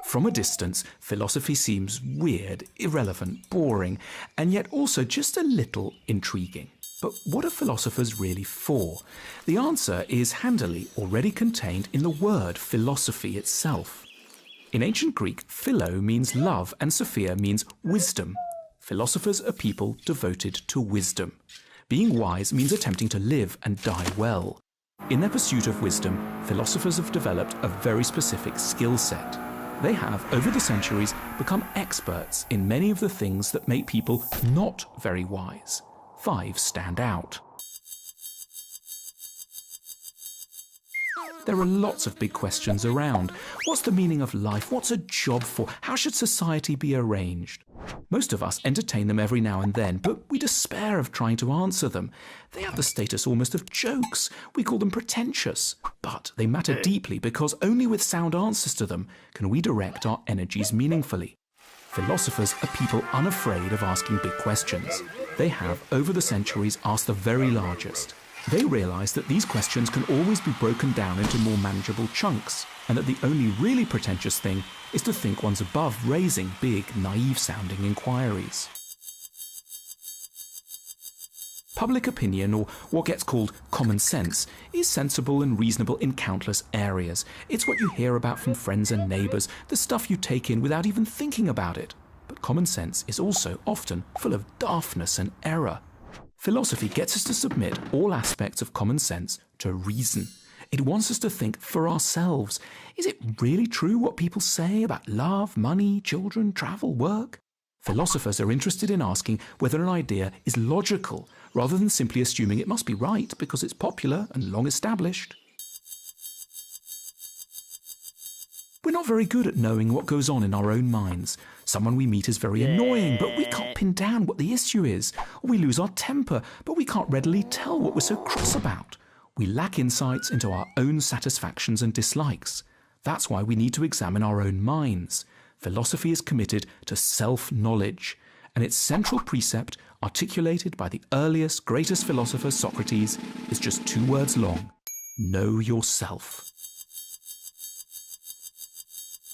From a distance, philosophy seems weird, irrelevant, boring, and yet also just a little intriguing. But what are philosophers really for? The answer is handily already contained in the word philosophy itself. In ancient Greek, philo means love and sophia means wisdom. Philosophers are people devoted to wisdom. Being wise means attempting to live and die well. In their pursuit of wisdom, philosophers have developed a very specific skill set. They have, over the centuries, become experts in many of the things that make people not very wise. 5 stand out. There are lots of big questions around. What's the meaning of life? What's a job for? How should society be arranged? Most of us entertain them every now and then, but we despair of trying to answer them. They have the status almost of jokes. We call them pretentious. But they matter deeply because only with sound answers to them can we direct our energies meaningfully. Philosophers are people unafraid of asking big questions. They have, over the centuries, asked the very largest. They realise that these questions can always be broken down into more manageable chunks, and that the only really pretentious thing is to think one's above raising big, naive-sounding inquiries. Public opinion, or what gets called common sense, is sensible and reasonable in countless areas. It's what you hear about from friends and neighbours, the stuff you take in without even thinking about it. But common sense is also often full of daftness and error. Philosophy gets us to submit all aspects of common sense to reason. It wants us to think for ourselves. Is it really true what people say about love, money, children, travel, work? Philosophers are interested in asking whether an idea is logical, rather than simply assuming it must be right because it's popular and long established. We're not very good at knowing what goes on in our own minds. Someone we meet is very annoying, but we can't pin down what the issue is. Or we lose our temper, but we can't readily tell what we're so cross about. We lack insights into our own satisfactions and dislikes. That's why we need to examine our own minds. Philosophy is committed to self-knowledge, and its central precept, articulated by the earliest, greatest philosopher, Socrates, is just 2 words long: know yourself.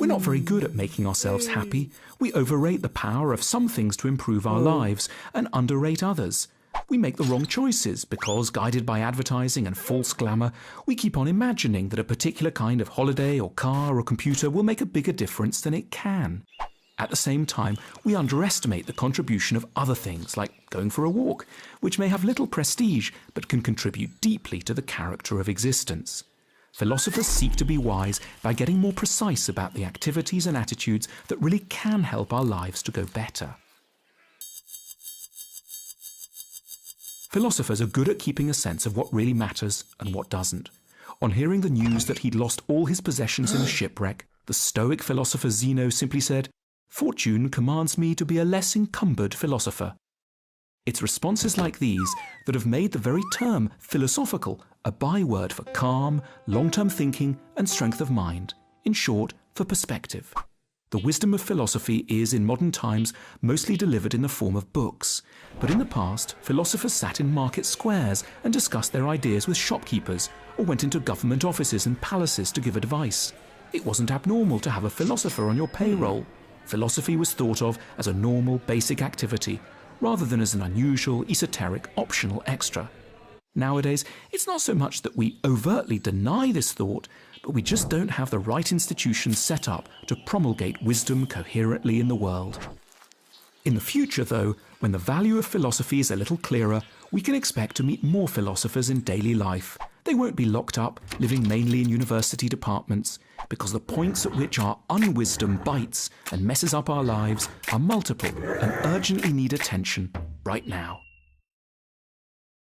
We're not very good at making ourselves happy. We overrate the power of some things to improve our lives and underrate others. We make the wrong choices because, guided by advertising and false glamour, we keep on imagining that a particular kind of holiday or car or computer will make a bigger difference than it can. At the same time, we underestimate the contribution of other things, like going for a walk, which may have little prestige but can contribute deeply to the character of existence. Philosophers seek to be wise by getting more precise about the activities and attitudes that really can help our lives to go better. Philosophers are good at keeping a sense of what really matters and what doesn't. On hearing the news that he'd lost all his possessions in a shipwreck, the Stoic philosopher Zeno simply said, "Fortune commands me to be a less encumbered philosopher." It's responses like these that have made the very term philosophical a byword for calm, long-term thinking and strength of mind. In short, for perspective. The wisdom of philosophy is, in modern times, mostly delivered in the form of books. But in the past, philosophers sat in market squares and discussed their ideas with shopkeepers, or went into government offices and palaces to give advice. It wasn't abnormal to have a philosopher on your payroll. Philosophy was thought of as a normal, basic activity, rather than as an unusual, esoteric, optional extra. Nowadays, it's not so much that we overtly deny this thought, but we just don't have the right institutions set up to promulgate wisdom coherently in the world. In the future, though, when the value of philosophy is a little clearer, we can expect to meet more philosophers in daily life. They won't be locked up, living mainly in university departments, because the points at which our unwisdom bites and messes up our lives are multiple and urgently need attention right now.